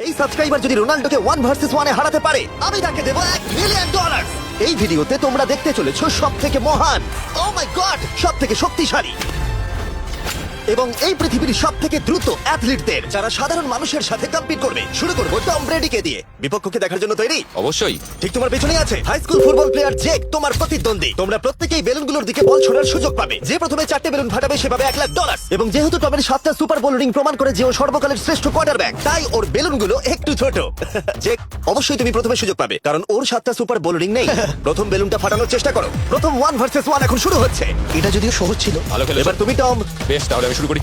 এই সাবস্ক্রাইবার যদি রোনাল্ডোকে 1 ভার্সেস 1 এ হারাতে পারে আমি তাকে দেব $1 মিলিয়ন। এই ভিডিওতে তোমরা দেখতে চলেছো সবথেকে মহান, ও মাই গড, সবথেকে শক্তিশালী এবং এই পৃথিবীর সবথেকে দ্রুত অ্যাথলিটদের যারা সাধারণ মানুষের সাথে কম্পিট করবে। শুরু করব টম ব্রেডিকে দিয়ে। বিপক্ষকে দেখার জন্য তৈরি? অবশ্যই। ঠিক তোমার পেছনেই আছে high school football player Jake, তোমার প্রতিদ্বন্দ্বী। তোমরা প্রত্যেকেই বেলুনগুলোর দিকে বল ছোড়ার সুযোগ পাবে। যে প্রথমে 4টে বেলুন ফাটাবে সে পাবে $1 লাখ। এবং যেহেতু টমের 7টা সুপার বোল রিং প্রমাণ করে যে ও সর্বকালের শ্রেষ্ঠ কোয়ার্টারব্যাক, তাই ওর বেলুনগুলো একটু ছোট। জেক, অবশ্যই তুমি প্রথমে সুযোগ পাবে কারণ ওর 7টা সুপার বোল রিং নেই। প্রথম বেলুনটা ফাটানোর চেষ্টা করো। প্রথম 1 ভার্সেস 1 এখন শুরু হচ্ছে। এটা যদিও সহজ ছিল। ভালো খেলেছো। এবার তুমি টম। বেশ, তাহলে আমি শুরু করি।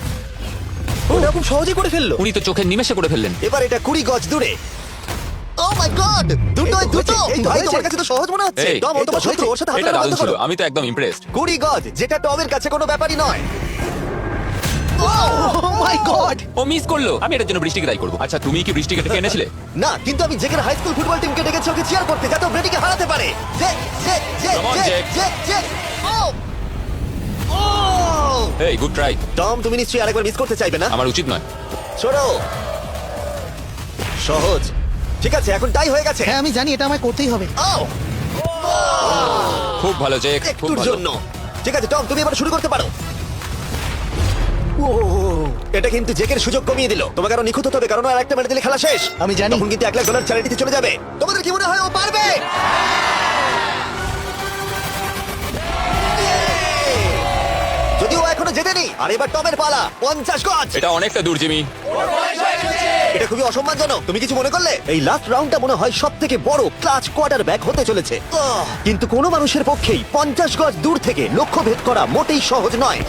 ওটা খুব সহজেই করে ফেললো। উনি তো চোখের নিমেষে করে ফেললেন। এবার এটা 20 গজ দূরে। ও মাই গড, দুটো। এই ভাই তোমার কাছে তো সহজ মনে হচ্ছে। এই, টম, ও তোমার শত্রু, ওর সাথে হাত এটা মেলানো দারুণ বন্ধ ছিল। করো। আমি তো একদম ইমপ্রেসড। 20 গজ, যেটা টমের কাছে কোনো ব্যাপারই নয়। ও মাই গড। ও মিস করলো। আমি এটার জন্য বৃষ্টিকে দায়ী করব। আচ্ছা, তুমি কি বৃষ্টিকে ডেকে এনেছিলে? না, কিন্তু আমি জেকের হাই স্কুল ফুটবল টিমকে ডেকেছি ওকে চিয়ার করতে যাতে ও ব্রেডিকে হারাতে পারে। জেক। Come on, Jake. ও এই, গুড ট্রাই। টম, তুমি নিশ্চয়ই আরেকবার মিস করতে চাইবে না? আমার উচিত নয়। ছোড়ো। সহজ। ঠিক আছে, এখন টাই হয়ে গেছে। হ্যাঁ আমি জানি এটা আমায় করতেই হবে। ও খুব ভালো জেক, খুব একটুর ভালো। জন্য। ঠিক আছে টম, তুমি এবার শুরু করতে পারো। ও, এটা কিন্তু জেকের সুযোগ কমিয়ে দিল। তোমাকে আরো নিখুঁত হতে হবে কারণ আর একটা মেরে দিলে খেলা শেষ। আমি জানি। তখন কিন্তু $1 লাখ চ্যারিটিতে চলে যাবে। তোমাদের কি মনে হয় ও পারবে? যদিও ও এখনো জেতেনি। আর এবার টমের পালা। 50 গজ। এটা অনেকটা দূর, জিমি। এটা খুবই অসম্মানজনক। তুমি কিছু মনে করলে? এই লাস্ট রাউন্ডটা মনে হয় সবথেকে বড় ক্লাচ কোয়ার্টারব্যাক হতে চলেছে। কিন্তু কোনো মানুষের পক্ষেই 50 গজ দূর থেকে লক্ষ্য ভেদ করা মোটেই সহজ নয়।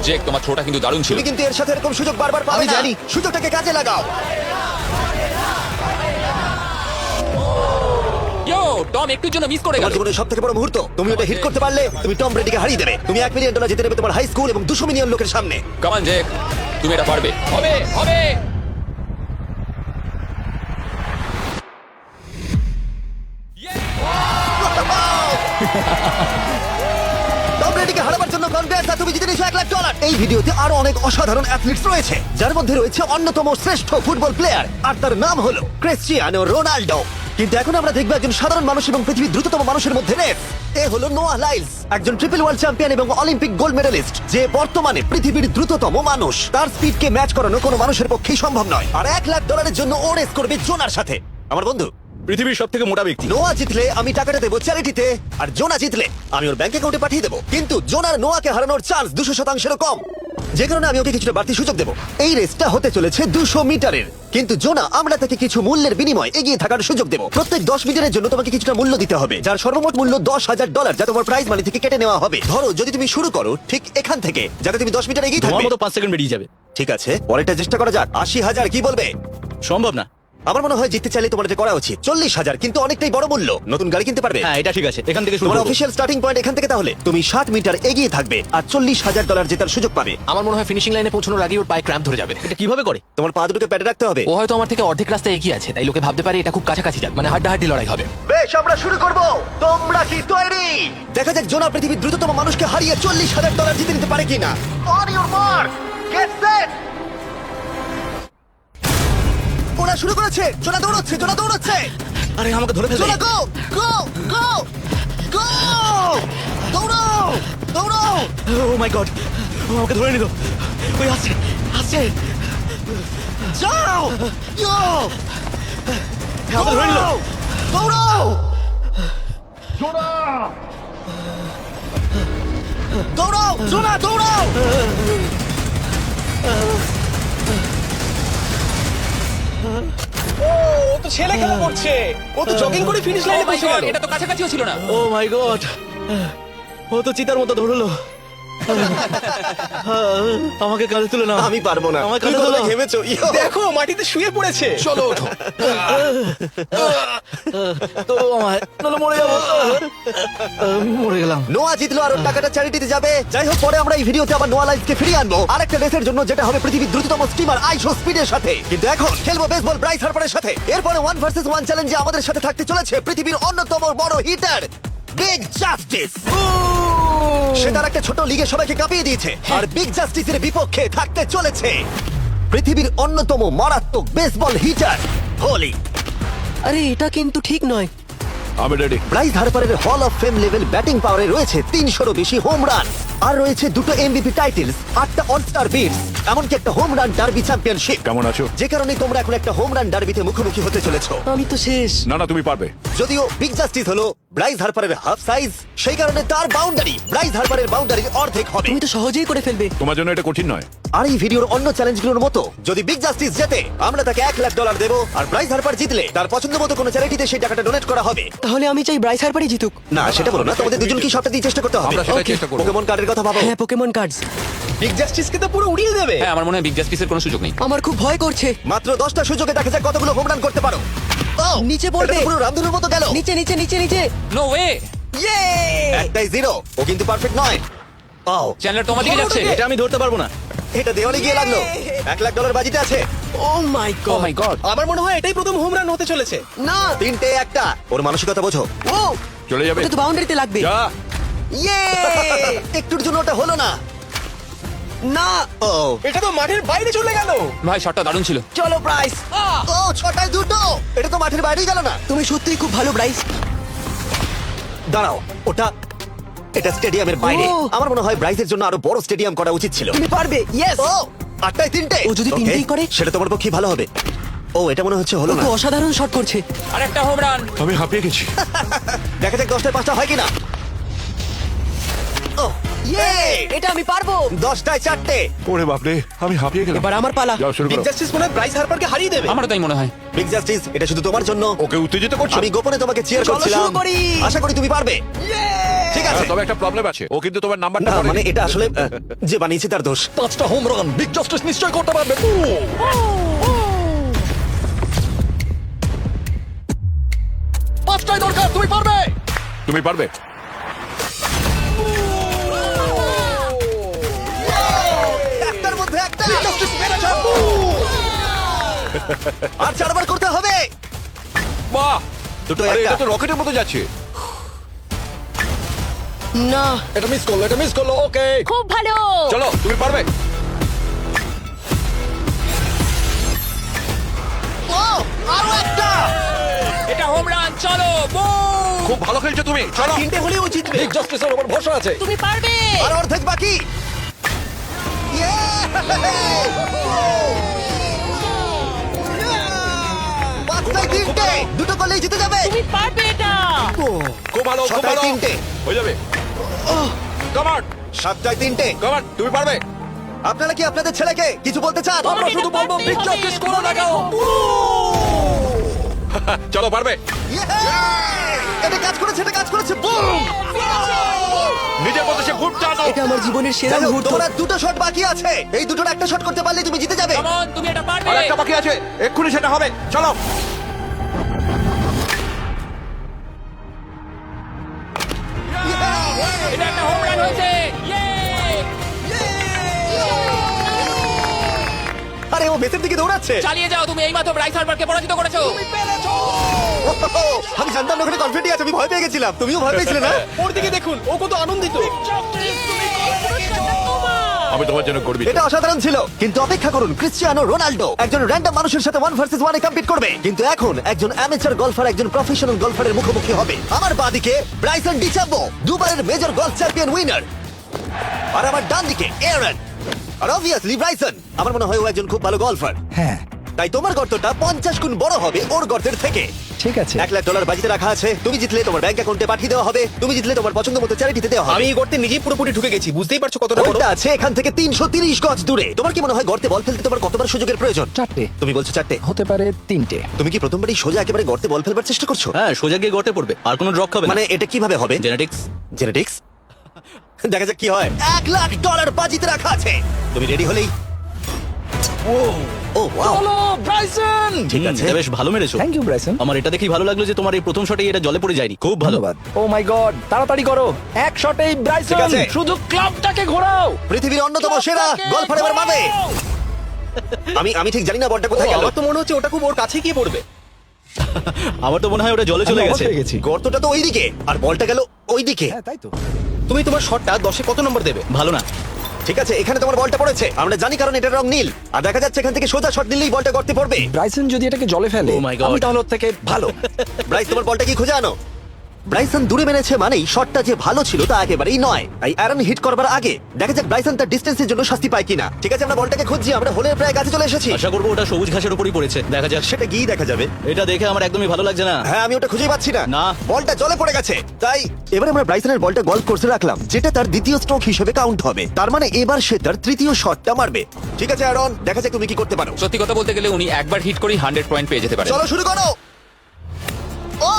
জেক, তোমার থ্রোটা কিন্তু দারুণ ছিল। তুমি কিন্তু এর সাথে এরকম সুযোগ বারবার পাবে আমি না। জানি। সুযোগটাকে কাজে লাগাও। ইয়ো, টম একটুর জন্য মিস করে তোমার গেল। জীবনের সবথেকে বড় মুহূর্ত। তুমি ওটা হিট করতে পারলে তুমি টম ব্রেডিকে হারিয়ে দেবে। তুমি $1 মিলিয়ন জিতে নেবে তোমার হাই স্কুল এবং 200 মিলিয়ন লোকের সামনে। কাম অন জেক, তুমি এটা পারবে। হবে, হবে। টম ব্রেডিকে হারাবার জন্য কনগ্রেস, আর তুমি জিতে নিয়েছো $1 লাখ। এই ভিডিওতে আরো অনেক অসাধারণ অ্যাথলিটস রয়েছে যার মধ্যে রয়েছে অন্যতম শ্রেষ্ঠ ফুটবল প্লেয়ার, আর তার নাম হলো ক্রিস্টিয়ানো রোনাল্ডো। কিন্তু এখন আমরা দেখবো একজন সাধারণ মানুষ এবং পৃথিবীর দ্রুততম মানুষের মধ্যে রেস। এ হলো নোয়াহ লাইলস, একজন ট্রিপল ওয়ার্ল্ড চ্যাম্পিয়ন এবং অলিম্পিক গোল্ড মেডেলিস্ট, যে বর্তমানে পৃথিবীর দ্রুততম মানুষ। তার স্পিডকে ম্যাচ করানো কোনো মানুষের পক্ষেই সম্ভব নয়। আর $1 লাখ জন্য ও রেস করবে জোনার সাথে, আমার বন্ধু। পৃথিবীর সব থেকে মোটা ব্যক্তি। নোয়া জিতলে আমি টাকাটা দেবো চ্যারিটিতে, আর জোনা জিতলে আমি ওর ব্যাংক অ্যাকাউন্টে পাঠিয়ে দেবো। কিন্তু জোনার নোয়াকে হারানোর চান্স 200%-এরও কম, যে কারণে আমি ওকে কিছুটা বাড়তি সুযোগ দেবো। এই রেসটা হতে চলেছে 200 মিটারের, কিন্তু জোনা আমরা তাকে কিছু মূল্যের বিনিময়ে এগিয়ে থাকার সুযোগ দেবো। প্রত্যেক 10 মিটারের জন্য তোমাকে কিছুটা মূল্য দিতে হবে, যার সর্বমোট মূল্য $10,000, যা তোমার প্রাইজ মানি থেকে কেটে নেওয়া হবে। ধরো যদি তুমি শুরু করো ঠিক এখান থেকে, যাতে তুমি 10 মিটার এগিয়ে তোমার থাকবে। মতো 5 সেকেন্ড বেরিয়ে যাবে। ঠিক আছে, পরেরটা চেষ্টা করা যাক। 80,000 কি বলবে? সম্ভব না। আমার মনে হয় জিততে চাইলে তোমার এটা করা উচিত। 40,000 কিন্তু অনেকটাই বড় মূল্য। নতুন গাড়ি কিনতে পারবে। হ্যাঁ, এটা ঠিক আছে। এখান থেকে শুরু তোমার করব। অফিসিয়াল স্টার্টিং পয়েন্ট এখান থেকে। তাহলে তুমি 7 মিটার এগিয়ে থাকবে আর $40,000 জেতার সুযোগ পাবে। আমার মনে হয় ফিনিশিং লাইনে পৌঁছানোর আগেই ওর পায়ে ক্র্যাম্প ধরে যাবে। এটা কিভাবে করে? তোমার পা দুটোকে প্যাডে রাখতে হবে। ও হয়তো আমার থেকে অর্ধেক রাস্তায় এগিয়ে আছে, তাই লোকে ভাবতে পারে এটা খুব কাছাকাছি যাবে, মানে হাড্ডাহাড্ডি লড়াই হবে। বেশ, আমরা শুরু করব। তোমরা কি তৈরি? দেখা যাক জোনা পৃথিবীর দ্রুততম মানুষকে হারিয়ে $40,000 জিতে নিতে পারে কিনা। On your mark, get set. ওরা শুরু করেছে। জোনা দৌড়চ্ছে। আরে আমাকে ধরে ফেলবে। জোনা গো দৌড়াও। ও মাই গড, ও আমাকে ধরে নিল। ওই আসছে। যাও। আমাকে ধরে নিল। দৌড়াও। জোনা দৌড়াও। ও তো ছেলে খেলা করছে। ও তো জগিং করে ফিনিশ লাইনে Oh my পৌঁছে God, গেল। এটা তো কাছাকাছিও ছিল না। ও মাই গড, ও তো চিতার মতো ধরলো। আমাকে কাঁধে তুলে নাও। আমি পারবো না। আমার তুমি কাঁধে কতটা তোলো। ঘেমেছো। দেখো মাটিতে শুয়ে পড়েছে। চলো ওঠো। তো আমায় নাহলে মরে যাবো। মরে গেলাম। নোয়া জিতলো আর ওর টাকাটা চ্যারিটিতে যাবে। যাই হোক, পরে আমরা এই ভিডিওতে আবার নোয়া লাইফকে ফিরিয়ে আনবো আরেকটা রেসের জন্য, যেটা হবে পৃথিবীর দ্রুততম স্টিমার আইশো স্পিডের সাথে। কিন্তু এখন খেলবো বেসবল ব্রাইস হার্পারের সাথে। এরপরে 1 ভার্সেস 1 চ্যালেঞ্জে আমাদের সাথে থাকতে চলেছে পৃথিবীর অন্যতম বড় হিটার বিগ জাস্টিস। সে তার একটা ছোট লিগে সবাইকে কাঁপিয়ে দিয়েছে, আর বিগ জাস্টিসের বিপক্ষে থাকতে চলেছে পৃথিবীর অন্যতম মারাত্মক বেসবল হিটার হোলি। আরে এটা কিন্তু ঠিক নয়। আমি ready. Bryce হার্পারের hall of fame level batting পাওয়ারে রয়েছে 300-রও বেশি হোম রান, আর রয়েছে 2টো এমভিপি টাইটেলস, 8টা অলস্টার বিটস, এমনকি একটা হোম রান ডার্বি চ্যাম্পিয়নশিপ। কেমন আছো? যে কারণে তোমরা এখন একটা হোম রান ডার্বিতে মুখোমুখি হতে চলেছো। আমি তো শেষ। না না, তুমি পারবে। যদিও বিগ জাস্টিস হলো ব্রাইস হার্পারের হাফ সাইজ, সেই কারণে তার বাউন্ডারি ব্রাইস হার্পারের বাউন্ডারির অর্ধেক হবে। তুমি তো সহজেই করে ফেলবে। তোমার জন্য এটা কঠিন নয়। আর এই ভিডিওর অন্য চ্যালেঞ্জগুলোর মতো যদি বিগ জাস্টিস জেতে আমরা তাকে $1,00,000 দেবো, আর ব্রাইস হার্পার জিতলে তার পছন্দ মতো কোনো চ্যারিটিতে সেই টাকাটা ডোনেট করা হবে। তাহলে আমি চাই ব্রাইস হার্পারই জিতুক। না সেটা বলো না, তোমাদের দুজনকে সবটা দিয়ে চেষ্টা করতে হবে। আমরা সেটাই চেষ্টা করবো। পোকেমন কার্ডের কথা ভাবো। হ্যাঁ, পোকেমন কার্ডস। বিগ জাস্টিসকে তো পুরো উড়িয়ে দেবে। হ্যাঁ আমার মনে হয় বিগ জাস্টিসের কোনো সুযোগ নেই। আমার খুব ভয় করছে। মাত্র 10টা সুযোগে দেখা যাক কতগুলো হোম রান করতে পারো। ও, নিচে পড়বে। এটা তো পুরো রামধনুর মতো গেল। নিচে নিচে নিচে নিচে। No way. একটাই জিরো, ও কিন্তু পারফেক্ট নয়। ও, চ্যানেলার তোমার দিকে যাচ্ছে। এটা আমি ধরতে পারবো না। এটা দেওয়ালে গিয়ে লাগলো। $1,00,000 বাজিতে আছে। ও মাই ও গড। মাই গড। আমার মনে হয় এটাই প্রথম হোম রান হতে চলেছে। না। 3টে একটা, ওর মানসিকতা বোঝো। ও, চলে যাবে। এটা তো বাউন্ডারিতে লাগবে। যা। ইয়ে! একটুর জন্য ওটা হলো না। না। ও, এটা তো মাঠের বাইরে চলে গেল। ভাই শটটা দারুণ ছিল। চলো ব্রাইস। ও 6টায় 2টো, এটা তো মাঠের বাইরেই গেল না। তুমি সত্যিই খুব ভালো ব্রাইস। দাঁড়াও, এটা স্টেডিয়ামের বাইরে। ও। আমার মনে হয় ব্রাইজের জন্য আরো বড় স্টেডিয়াম করা উচিত ছিল। তুমি পারবে। ইয়েস। ও 8টায় 3টে। ও যদি Okay, তিনটেই করে? সেটা তোমার পক্ষে ভালো হবে। ও এটা মনে হচ্ছে হলো ও না। তো অসাধারণ শট করছে। আর একটা হোম রান। আমি হাঁপিয়ে গেছি। দেখা যাক 10টায় 5টা হয় কিনা। ও ইয়ে! এটা আমি পারবো। 10টায় 4টে। ওরে বাপরে, আমি হাঁপিয়ে গেলাম। এবার আমার পালা। যাও শুরু বিগ করো। জাস্টিস মনে হয় ব্রাইস হার্পারকে হারিয়ে দেবে। আমারও তাই মনে হয়। বিগ জাস্টিস, এটা শুধু তোমার জন্য। ওকে উত্তেজিত করছো? আমি গোপনে তোমাকে চিয়ার চলো করছিলাম। শুরু করি। আশা করি তুমি পারবে। ঠিক আছে। হ্যাঁ, তবে একটা প্রবলেম আছে, ও কিন্তু তোমার নাম্বারটা না পড়েনি। মানে এটা আসলে যে বানিয়েছে তার দোষ। 5টা হোম রান বিগ জাস্টিস নিশ্চয় করতে পারবে। 5টাই দরকার, তুমি পারবে। তুমি পারবে। একটার মধ্যে একটা। আর 4বার করতে হবে। বাহ, দুটো আরে একটা। এটা তো রকেটের মতো যাচ্ছে। না। এটা মিস করলো, এটা মিস করলো। ওকে খুব ভালো। চলো, তুমি পারবে। ও আরো একটা। এটা হোম রান। চলো boom! খুব ভালো খেলছো তুমি। চলো, 3টে হলেও জিতবে। বিগ জাস্টিসের উপর ভরসা আছে। তুমি পারবে। আর অর্ধেক বাকি। Yeah! 5টায় 3টে, দুটো করলেই জিতে যাবে। তুমি পারবে এটা। খুব ভালো, খুব 6টায় ভালো। 3টে, হয়ে যাবে। কমান 7টায় 3টে। কমান, তুমি পারবে। আপনারা কি আপনাদের ছেলেকে কিছু বলতে চান? আমরা শুধু বলবো, big justice করো না কেন? চলো, পারবে। Yeah! এটা কাজ করেছে, এটা কাজ করেছে। বুম! নিজের মতো সে খুব টানো। এটা আমার জীবনের সেরা যাই হোক, মুহূর্ত। তোমার আর দুটো শট বাকি আছে। এই দুটোর একটা শট করতে পারলে তুমি জিতে যাবে। Come on, তুমি এটা পারবে। আর একটা বাকি আছে, এক্ষুনি সেটা হবে। চলো। এটা একটা হোম রান হয়েছে। Yay! আরে ও ভেতর দিকে দৌড়াচ্ছে। চালিয়ে যাও, তুমি এইমাত্র ব্রাইস হার্পারকে পরাজিত করেছো। আমি জানতাম না ওখানে কনফিডেন্ট আছে, আমি ভয় পেয়ে গেছিলাম। তুমিও ভয় পেয়েছিলে না? ওর দিকে দেখুন, ও কত আনন্দিত। আমি তোমার জন্য গর্বিত। এটা অসাধারণ ছিল, কিন্তু অপেক্ষা করুন, ক্রিশ্চিয়ানো রোনাল্ডো একজন র্যান্ডম মানুষের সাথে 1 ভার্সেস 1 এ কম্পিট করবে, কিন্তু এখন একজন অ্যামেচার গলফার একজন প্রফেশনাল গলফারের মুখোমুখি হবে। আমার বাঁদিকে ব্রাইসন ডিচাম্বো, দুবারের মেজর গলফ চ্যাম্পিয়ন উইনার, আর আমার ডান দিকে এরন। আর অবভিয়াসলি ব্রাইসন, আমার মনে হয় ও একজন খুব ভালো গলফার। হ্যাঁ তাই তোমার গর্তটা 50 গুণ বড় হবে ওর গর্তের থেকে। ঠিক আছে। $1,00,000 বাজিতে রাখা আছে। তুমি জিতলে তোমার ব্যাংক অ্যাকাউন্টে পাঠিয়ে দেওয়া হবে, তুমি জিতলে তোমার পছন্দ মতো চ্যারিটিতে দেওয়া হবে। আমি এই গর্তে নিজেই পুরোপুরি ঢুকে গেছি, বুঝতেই পারছো কতটা বড়। ওটা আছে এখান থেকে 330 গজ দূরে। তোমার কি মনে হয় গর্তে বল ফেলতে তোমার কতবার সুযোগের প্রয়োজন? 4টে তুমি বলছো 4টে। হতে পারে 3টে। তুমি কি প্রথমবারই সোজা একেবারে গর্তে বল ফেলবার চেষ্টা করছো? হ্যাঁ, সোজা গিয়ে গর্তে পড়বে, আর কোনো ড্রপ খাবে মানে এটা কিভাবে হবে? জেনেটিক্স। জেনেটিক্স। দেখা যাক কি হয়। $1,00,000 বাজিতে রাখা আছে। তুমি রেডি হলেই। ও ওয়াও, চলো ব্রাইসন। ঠিক আছে। বেশ ভালো মেরেছো। Thank you Bryson. আমার এটা দেখেই ভালো লাগলো যে তোমার এই প্রথম শটেই এটা জলে পড়ে যায়নি। খুব ভালো। ধন্যবাদ। ও মাই গড, তাড়াতাড়ি করো। এক শটেই ঠিক ব্রাইসন। আছে। শুধু ক্লাবটাকে ঘোরাও। পৃথিবীর অন্যতম সেরা গলফার এবার পাবে। আমি ঠিক জানি না বলটা কোথায় গেল। আমার তো মনে হচ্ছে ওটা খুব ওর কাছে গিয়ে পড়বে। আমার তো মনে হয় ওটা জলে চলে আমি অবাক গেছে। হয়ে গেছি। গর্তটা তো ওইদিকে আর বলটা গেল ওইদিকে। হ্যাঁ তাই তো। তুমি তোমার শটটা 10-এ কত নম্বর দেবে? ভালো না। ঠিক আছে, এখানে তোমার বলটা পড়েছে। আমরা জানি কারণ এটার রং নীল। আর দেখা যাচ্ছে এখান থেকে সোজা শট নিলেই বলটা গর্তে পড়বে। ব্রাইসন যদি এটাকে জলে ফেলে Oh my God. আমি তাহলে ওর থেকে ভালো। ব্রাইস, তোমার বলটা কি খুঁজে আনো। ব্রাইসন দূরে মেরেছে মানেই শটটা যে ভালো ছিল তা একেবারেই নয়। তাই অ্যারন হিট করবার আগে দেখা যাক ব্রাইসন তার ডিস্টেন্সের জন্য শাস্তি পায় কিনা। ঠিক আছে, আমরা বলটাকে খুঁজছি। আমরা হোলের প্রায় কাছে চলে এসেছি। আশা করবো ওটা সবুজ ঘাসের উপরই পড়েছে, দেখা যাক। সেটা গিয়ে দেখা যাবে। এটা দেখে আমার একদমই ভালো লাগছে না। হ্যাঁ, আমি ওটা খুঁজেই পাচ্ছি না। না। বলটা জলে পড়ে গেছে। তাই এবার আমরা ব্রাইসনের বলটা গলফ কোর্সে রাখলাম, যেটা তার দ্বিতীয় স্ট্রোক হিসেবে কাউন্ট হবে। তার মানে এবার সে তার তৃতীয় শটটা মারবে। ঠিক আছে অ্যারন, দেখা যাক তুমি কি করতে পারো। সত্যি কথা বলতে গেলে উনি একবার হিট করেই 100 পয়েন্ট পেয়ে যেতে পারেন। চলো শুরু করো। ও,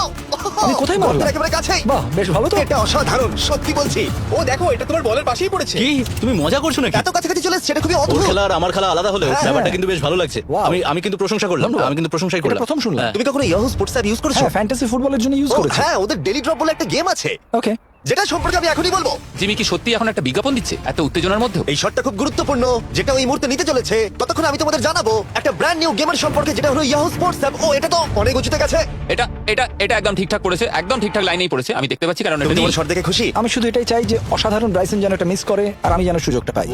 আমি কোথায় মারলাম? বলটার একেবারে কাছেই। বাহ, বেশ ভালো তো। এটা অসাধারণ, সত্যি বলছি। ও দেখো, এটা তোমার বলের পাশেই পড়েছে। কি তুমি মজা করছো নাকি? এত কাছাকাছি চলে এসেছে, এটা খুবই ওর অদ্ভুত। খেলা আর আমার খেলা আলাদা হলেও হ্যাঁ, ব্যাপারটা হ্যাঁ। কিন্তু বেশ ভালো লাগছে। Wow. আমি কিন্তু প্রশংসা করলাম। ধন্যবাদ। আমি কিন্তু প্রশংসাই এটা করলাম। প্রথম শুনলাম। হ্যাঁ। তুমি কখনো ইয়াহু স্পোর্টস অ্যাপ ইউজ করেছো? হ্যাঁ, ফ্যান্টাসি ফুটবলের জন্য ইউজ ও, করেছি। হ্যাঁ, ওদের ডেলি ড্রপ বলে একটা গেম আছে, ওকে। যেটা সম্পর্কে আমি এখনই বলবো। জিমি কি সত্যি এখন একটা বিজ্ঞাপন দিচ্ছে এত উত্তেজনার মধ্যে? এই শটটা খুব গুরুত্বপূর্ণ, যেটা ওই মুহূর্তে নিতে চলেছে। ততক্ষণ আমি তোমাদের জানাবো একটা ব্র্যান্ড নিউ গেমের সম্পর্কে, যেটা হলো ইয়াহু স্পোর্টস অ্যাপ। ও, এটা তো অনেক উঁচুতে গেছে। এটা এটা এটা একদম ঠিকঠাক পড়েছে, একদম ঠিকঠাক লাইনেই পড়েছে। আমি দেখতে পাচ্ছি কারণ এটা তুমি নীল। তোমার শট দেখে খুশি? আমি শুধু এটাই চাই যে অসাধারণ ব্রাইসন যেন এটা মিস করে আর আমি যেন সুযোগটা পাই।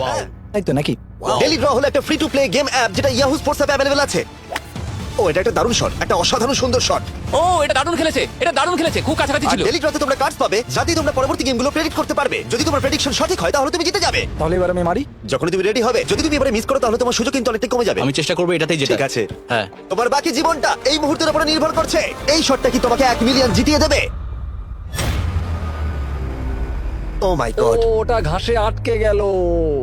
তাই তো নাকি? ডেলি ড্র হলো একটা free to play game app, যেটা ইয়াহু স্পোর্টস অ্যাপে অ্যাভেলেবল আছে। ও, এটা একটা দারুণ শট, একটা অসাধারণ সুন্দর শট। ও, এটা দারুণ খেলেছে, এটা দারুণ খেলেছে, খুব কাছাকাছি আর ছিল। ডেলি ড্রতে তোমরা কার্ডস পাবে, যাতে তোমরা পরবর্তী গেমগুলো প্রেডিক্ট করতে পারবে। যদি তোমার প্রেডিকশন সঠিক হয় তাহলে তুমি জিতে যাবে। তাহলে এবার আমি মারি। যখন তুমি রেডি হবে, যদি তুমি এবারে মিস করো তাহলে তোমার সুযোগ কিন্তু অনেকটাই কমে যাবে। আমি চেষ্টা করবো এটাতেই যেটা। ঠিক আছে। হ্যাঁ। তোমার বাকি জীবনটা এই মুহূর্তের উপরে নির্ভর করছে। এই শটটা কি তোমাকে 1 মিলিয়ন জিতিয়ে দেবে? ও মাই ও, গড, ওটা ঘাসে আটকে গেল।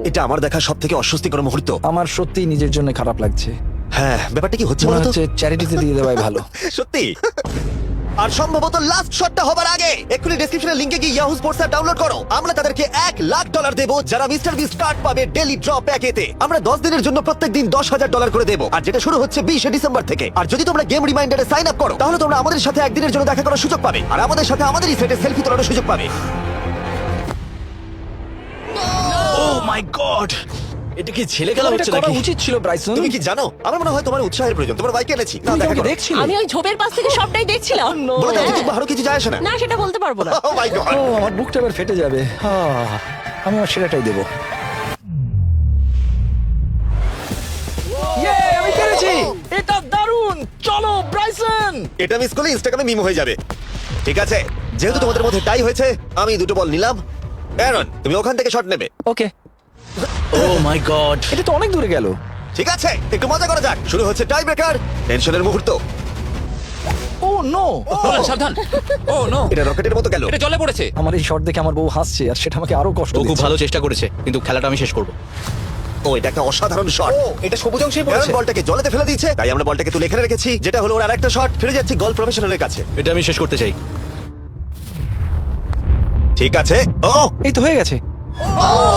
এটা আমার দেখা সবথেকে অস্বস্তিকর মুহূর্ত। আমার সত্যি নিজের জন্য খারাপ লাগছে। হ্যাঁ, ব্যাপারটা কি হচ্ছে মনে বলতো? হচ্ছে চ্যারিটিতে দিয়ে দেওয়াই ভালো। সত্যি। আর সম্ভবত লাস্ট শটটা হবার আগে এক্ষুনি ডেসক্রিপশনের লিংকে গিয়ে ইয়াহু স্পোর্টস অ্যাপ ডাউনলোড করো। আমরা তাদেরকে $1,00,000 দেবো যারা মিস্টার বিস্ট কার্ড পাবে ডেলি ড্র প্যাকেতে। আমরা 10 দিনের জন্য প্রত্যেকদিন $10,000 করে দেবো, আর যেটা শুরু হচ্ছে 20 ডিসেম্বর থেকে। আর যদি তোমরা গেম রিমাইন্ডারে সাইন আপ করো তাহলে তোমরা আমাদের সাথে একদিনের জন্য দেখা করার সুযোগ পাবে, আর আমাদের সাথে আমাদেরই সেটে সেলফি তোলার সুযোগ পাবে। ও মাই গড, এটা কি ছেলে খেলা এটা হচ্ছে করা নাকি? উচিত ছিল ব্রাইসন। তুমি কি জানো, আমার মনে হয় তোমার উৎসাহের প্রয়োজন। তোমার বাইকে এনেছি, না তুমি দেখা আমাকে করো। দেখছিলে? আমি ওই ঝোপের পাশ থেকে সবটাই দেখছিলাম। বলে দাও, হ্যাঁ। জিতুক বা হারুক কিছু যায় আসে না। না, সেটা বলতে পারবো না। ও মাই গড। ও, আমার বুকটা এবার ফেটে যাবে। আমি আমার সেরাটাই দেবো। আমি পেরেছি। এটা দারুণ। চলো ব্রাইসন। এটা মিস করলে ইনস্টাগ্রামে মিম হয়ে যাবে। ঠিক আছে, যেহেতু তোমাদের মধ্যে টাই হয়েছে, আমি দুটো বল নিলাম। অ্যারন, তুমি ওখান থেকে শট নেবে। ওকে। ও মাই গড, এটা তো অনেক দূরে গেল। ঠিক আছে, একটু মজা করা যাক। শুরু হচ্ছে টাই ব্রেকার, টেনশনের মুহূর্ত। ও নো। নোলান, সাবধান। ও নো, এটা রকেটের মতো গেল। এটা জলে পড়েছে। আমার এই শট দেখে আমার বউ হাসছে আর সেটা আমাকে আরো কষ্ট ও খুব দিচ্ছে। ভালো চেষ্টা করেছে, কিন্তু খেলাটা আমি শেষ করবো। ও, এটা একটা অসাধারণ শট। এটা সবুজ অংশেই অ্যারন বলটাকে জলেতে ফেলে দিয়েছে, তাই আমরা বলটাকে তুলে এখানে রেখেছি, যেটা হলো ওর আরেকটা শট। ফিরে যাচ্ছি গল প্রফেশনালের কাছে। এটা আমি শেষ করতে চাই। ঠিক আছে। ও এই তো হয়ে গেছে।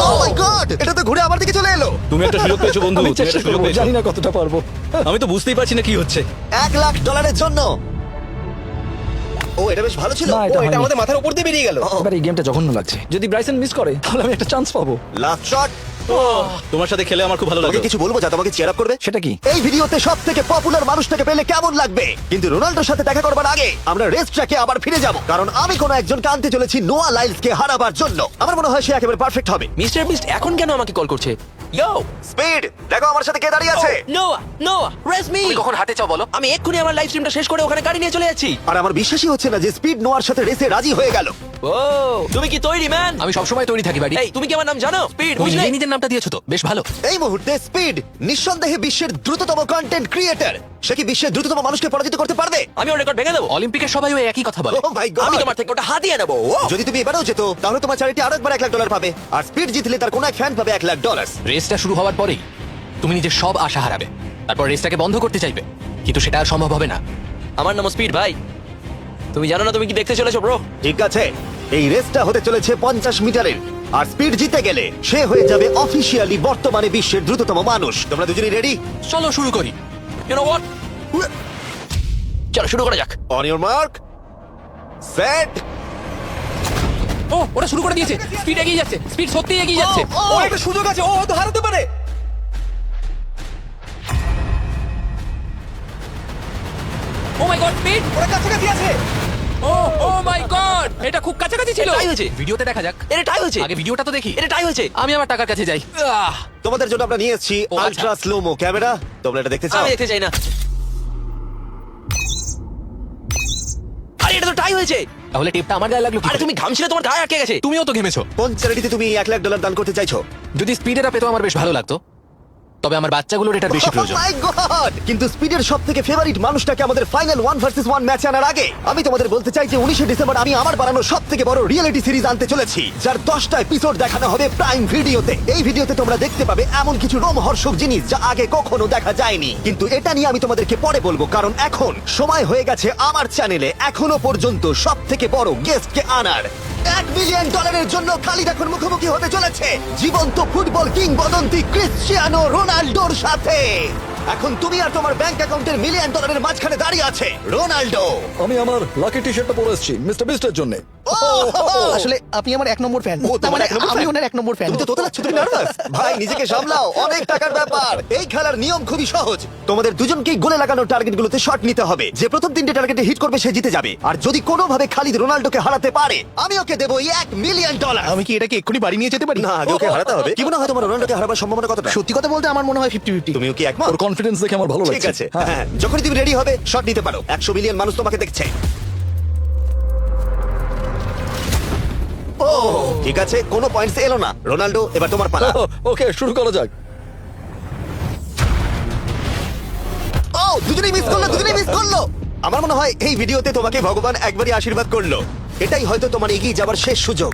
ও মাই গড, এটা তো ঘুরে আমার দিকে চলে এলো। তুমি একটা সুযোগ পেয়েছো বন্ধু, আমি তুমি চেষ্টা একটা সুযোগ করবো, পেয়েছো। জানি না কতটা পারবো। আমি তো বুঝতেই পারছি না কি হচ্ছে। $1,00,000 জন্য। ও, এটা বেশ ভালো ছিল। না, এটা হয়নি। মাথার উপর দিয়ে বেরিয়ে গেল। এবার এই গেমটা জঘন্য লাগছে। যদি ব্রাইসন মিস করে তাহলে আমি একটা চান্স পাবো। Last shot. তোমার সাথে খেলে আমার খুব ভালো তোমাকে লাগে। কিছু বলবো যা তোমাকে চিয়ার আপ করবে? সেটা কি? এই ভিডিওতে সবথেকে পপুলার মানুষটাকে পেলে কেমন লাগবে? কিন্তু রোনাল্ডোর সাথে দেখা করবার আগে আমরা রেস ট্র্যাকে আবার ফিরে যাব, কারণ আমি কোনো একজনকে আনতে চলেছি নোয়া লাইলসকে হারাবার জন্য। আমার মনে হয় সে একেবারে পারফেক্ট হবে। মিস্টার বিস্ট এখন কেন আমাকে কল করছে? ইয়ো, স্পিড, দেখো আমার সাথে কে দাঁড়িয়ে আছে। নোয়া, নোয়া, রেস মি। তুমি কখন হাঁটতে চাও বলো? আমি এক্ষুনি আমার লাইভ স্ট্রিমটা শেষ করে ওখানে গাড়ি নিয়ে চলে যাচ্ছি। আর আমার বিশ্বাসই হচ্ছে না যে স্পিড নোয়ার সাথে রেসে রাজি হয়ে গেল। ও, তুমি কি তৈরি ম্যান? আমি সবসময় তৈরি থাকি বাড়ি। এই, তুমি কি আমার নাম জানো? স্পিড, তুমি নিজে নিজের নামটা দিয়েছো তো, বেশ ভালো। এই মুহূর্তে স্পিড নিঃসন্দেহে বিশ্বের দ্রুততম কন্টেন্ট ক্রিয়েটর। সে কি বিশ্বের দ্রুততম মানুষকে পরাজিত করতে পারবে? আমি ওর রেকর্ড ভেঙে দেবো। অলিম্পিকের সবাই ওই একই কথা বলে। Oh my God! আমি তোমার থেকে ওটা হাতিয়ে নেবো। যদি তুমি এবারেও যেত তাহলে তোমার চ্যারিটি আরো একবার $1,00,000 পাবে, আর স্পিড জিতলে তার কোনো এক ফ্যান পাবে $1,00,000। রেসটা শুরু হওয়ার পরেই তুমি নিজের সব আশা হারাবে, তারপর রেসটাকে বন্ধ করতে চাইবে, কিন্তু সেটা আর সম্ভব হবে না। আমার নাম স্পিড ভাই, তুমি জানো না তুমি কি দেখতে চলেছো ব্রো? ঠিক আছে, এই রেসটা হতে চলেছে 50 মিটারের, আর স্পিড জিতে গেলে সে হয়ে যাবে অফিসিয়ালি বর্তমানে বিশ্বের দ্রুততম মানুষ। তোমরা দুজনেই রেডি? চলো শুরু করি। ইউ নো হোয়াট, চলো শুরু করা যাক। On your mark, set. ও, ওটা শুরু করে দিয়েছে। স্পিড এগিয়ে যাচ্ছে, স্পিড সত্যি এগিয়ে যাচ্ছে। ও একটা সুযোগ আছে, ও হয়তো হারাতে পারে। ও মাই গড, স্পিড, ওরা কাছাকাছি আছে। ও ও ও মাই গড এটা খুব কাছাকাছি ছিল টাই হয়েছে। ভিডিওতে দেখা যাক এটা টাই হয়েছে। আগে ভিডিওটা তো দেখি এটা টাই হয়েছে। আমি আমার টাকার কাছে যাই তোমাদের জন্য আমরা নিয়ে এসেছি ও, আচ্ছা। Ultra slomo camera. তোমরা এটা দেখতে চাও? আমি দেখতে চাই না। আরে এটা তো টাই হয়েছে। তাহলে টেপটা আমার গায়ে লাগলো কি আরে করে? তুমি ঘামছিলে, তোমার গায়ে আটকে গেছে। তুমিও তো ঘেমেছো। কোন চ্যারিটিতে তুমি $1,00,000 দান করতে চাইছো? যদি স্পিডের পেতো আমার বেশ ভালো লাগতো, তবে আমার বাচ্চাগুলোর এটার বেশি প্রয়োজন। Oh my God! কিন্তু স্পিডের সবথেকে ফেভারিট মানুষটাকে আমাদের ফাইনাল 1 ভার্সেস 1 ম্যাচে আনার আগে আমি তোমাদের বলতে চাই যে 19শে ডিসেম্বর আমি আমার বানানো সবথেকে বড় রিয়েলিটি সিরিজ আনতে চলেছি, যার 10টা এপিসোড দেখানো হবে প্রাইম ভিডিওতে। এই ভিডিওতে তোমরা দেখতে পাবে এমন কিছু রোমহর্ষক জিনিস যা আগে কখনো দেখা যায়নি। কিন্তু এটা নিয়ে আমি তোমাদেরকে পরে বলবো, কারণ এখন সময় হয়ে গেছে আমার চ্যানেলে এখনো পর্যন্ত সবথেকে বড় গেস্টকে আনার। $1 মিলিয়ন জন্য খালিদ এখন মুখোমুখি হতে চলেছে জীবন্ত ফুটবল কিংবদন্তি ক্রিশ্চিয়ানো রোনাল্ডোর সাথে। এখন তুমি আর তোমার ব্যাংক অ্যাকাউন্টের $1 মিলিয়ন মাঝখানে দাঁড়িয়ে আছে রোনাল্ডো। আমি আমার লাকি টি শার্টটা পরে এসেছি মিস্টার বিস্টের জন্য। আসলে আপনি আমার 1 নম্বর ফ্যান। ও, তোমার এক নম্বর আমি fan? ওনার 1 নম্বর ফ্যান। তুমি তো তোতলাচ্ছ, তুমি নার্ভাস। ভাই নিজেকে সামলাও, অনেক টাকার ব্যাপার। এই খেলার নিয়ম খুবই সহজ। তোমাদের দুজনকেই গোলে লাগানো টার্গেটগুলোতে শট নিতে হবে। যে প্রথম 3টে টার্গেটে হিট করবে সে জিতে যাবে। আর যদি কোনোভাবে খালিদ রোনাল্ডোকে হারাতে পারে আমি ওকে দেবো $1 মিলিয়ন। আমি কি এটাকে এক্ষুনি বাড়ি নিয়ে যেতে পারি? না, আগে ওকে হারাতে হবে। কি মনে হয় তোমার রোনাল্ডোকে হারাবার সম্ভাবনা কতটা? সত্যি কথা বলতে আমার মনে হয় 50-50। তুমিও কি একমত? ওর কনফিডেন্স দেখে আমার ভালো লাগছে। ঠিক আছে, হ্যাঁ, যখনই তুমি রেডি হবে শট নিতে পারো। 100 মিলিয়ন মানুষ তোমাকে দেখছে। ও ঠিক আছে, কোনো পয়েন্টস এলো না। রোনাল্ডো, এবার তোমার পালা। ওকে শুরু করা যাক। ও দুজনেই মিস করলো, দুজনেই মিস করলো। আমার মনে হয় এই ভিডিওতে তোমাকে ভগবান একবারই আশীর্বাদ করলো। এটাই হয়তো তোমার এগিয়ে যাবার শেষ সুযোগ।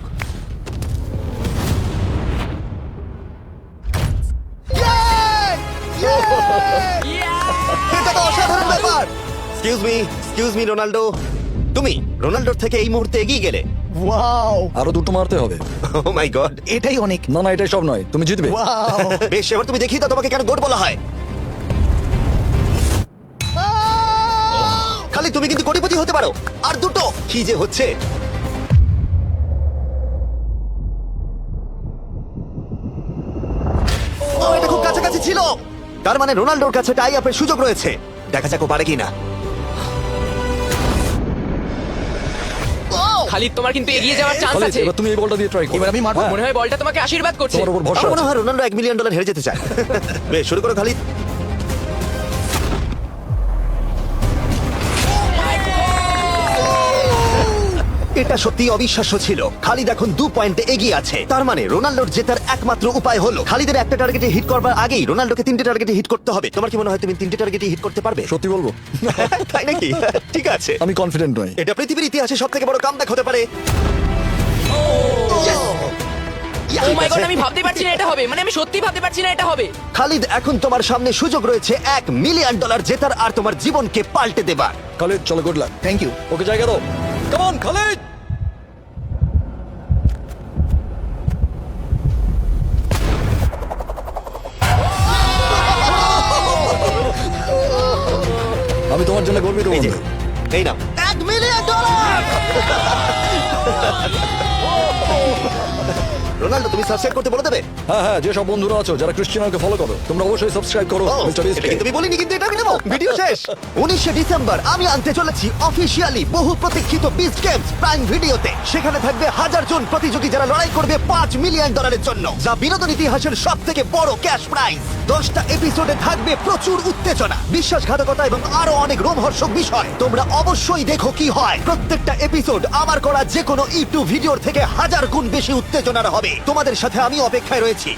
এটা তো অসাধারণ ব্যাপার। এক্সকিউজ মি রোনাল্ডো, তুমি রোনাল্ডোর থেকে এই মুহূর্তে এগিয়ে গেলে। ওয়াও, আরো দুটো মারতে হবে। ও মাই গড। এটাই অনেক। না না এটাই সব নয়, তুমি জিতবে। ওয়াও। বেশ, এবার তুমি দেখিয়ে দাও তোমাকে কেন গোট বলা হয়। খালি তুমি কিন্তু কোটিপতি হতে পারো। আর দুটো কি যে হচ্ছে। ও এটা খুব কাছাকাছি ছিল। তার মানে রোনাল্ডোর কাছে টাই আপের সুযোগ রয়েছে। দেখা যাক ও পারে কিনা। খালিদ তোমার কিন্তু এগিয়ে যাওয়ার চান্স খালিদ, আছে। এবার তুমি এই বলটা দিয়ে ট্রাই করো। এবার আমি মারবো। হ্যাঁ, মনে হয় বলটা তোমাকে আশীর্বাদ করছে। তোমার উপর ভরসা আমার মনে আছে। হয় রোনাল্ডো $1 মিলিয়ন হেরে যেতে চায়। বেশ, শুরু করো খালিদ। এটা সত্যি অবিশ্বাস্য ছিল। খালিদ এখন 2 পয়েন্টে এগিয়ে আছে। তার মানে রোনাল্ডোর জেতার একমাত্র উপায় হলো খালিদের একটা টার্গেটে হিট করবার আগেই রোনাল্ডোকে 3টে টার্গেটে হিট করতে হবে। তোমার কি মনে হয় তুমি 3টে টার্গেটে হিট করতে পারবে? সত্যি বলবো তাই নাকি? ঠিক আছে, আমি কনফিডেন্ট নই। এটা পৃথিবীর ইতিহাসে সবথেকে বড় কামব্যাক হতে পারে। ও মাই গড, আমি ভাবতে পারছি না এটা হবে। মানে আমি সত্যি ভাবতে পারছি না এটা হবে। খালিদ, এখন তোমার সামনে সুযোগ রয়েছে $1 মিলিয়ন জেতার আর তোমার জীবনকে পাল্টে দেবার। খালিদ চলো, good luck. Thank you. Okay জায়গা দাও। Come on Khalid. আমি তোমার জন্য গর্বিত এই যে, বন্ধু। এই নাও $1 মিলিয়ন। রোনাল্ডো, তুমি সাবস্ক্রাইব করতে বলে দেবে? হ্যাঁ হ্যাঁ, যে সব বন্ধুরা আছো যারা ক্রিশ্চিয়ানোকে ফলো করো তোমরা অবশ্যই সাবস্ক্রাইব করো ও, মিস্টার বিস্ট। এটা কিন্তু আমি বলিনি, কিন্তু এটা আমি নেবো। ভিডিও শেষ। 19শে ডিসেম্বর আমি আনতে চলেছি অফিসিয়ালি বহু প্রতীক্ষিত বিস্ট গেমস প্রাইম ভিডিওতে। সেখানে থাকবে 1000 জন প্রতিযোগী যারা লড়াই করবে $5 মিলিয়ন জন্য, যা বিনোদন ইতিহাসের সবথেকে বড় ক্যাশ প্রাইজ। 10টা এপিসোডে থাকবে প্রচুর উত্তেজনা, বিশ্বাসঘাতকতা এবং আরো অনেক রোমহর্ষক বিষয়। তোমরা অবশ্যই দেখো কি হয়। প্রত্যেকটা এপিসোড আমার করা যে কোনো ইউটিউব ভিডিওর থেকে 1000 গুণ বেশি উত্তেজনার হবে। তোমাদের সাথে আমি অপেক্ষায় রয়েছি।